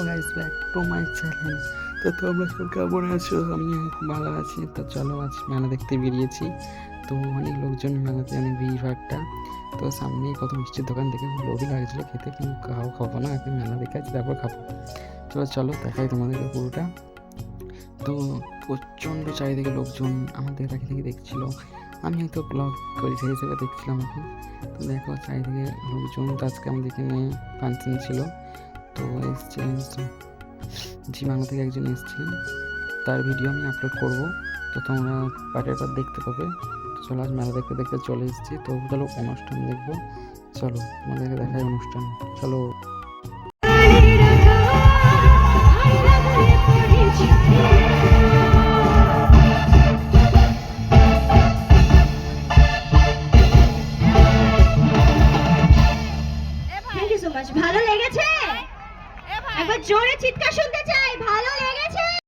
Guys, back to my channel. তো তোমরা সব কেমন আছো? আমি খুব ভালো আছি। তো চলো, আজ মেলা দেখতে বেরিয়েছি। তো অনেক লোকজন, মেলাতে অনেক ভিড়ভাড়টা। তো সামনে কত মিষ্টির দোকান দেখে খুব লোভই লাগছিলো খেতে, কিন্তু খাবো না, আগে মেলা দেখে আছি তারপর খাবো। চলো চলো দেখাই তোমাদেরকে পুরোটা। তো প্রচণ্ড চারিদিকে লোকজন আমাদের তাকে থেকে দেখছিলো। আমি হয়তো ব্লগ করি সেই হিসেবে দেখছিলাম এখন। তো দেখো চারিদিকে লোকজন। তো আজকে আমাদের এখানে ফাংশন ছিল। তো এসছিলেন জি বাংলা থেকে একজন এসেছিলেন, তার ভিডিও আমি আপলোড করব। তো তোমরা পার্টের পর দেখতে পাবে। তো চলো, আজ মেলা দেখতে দেখতে চলে এসেছি। তো চলো অনুষ্ঠান দেখবো। চলো তোমাদেরকে দেখাই অনুষ্ঠান। চলো। Thank you so much. ভালো লেগেছে? একবার জোরে চিৎকার শুনতে চাই।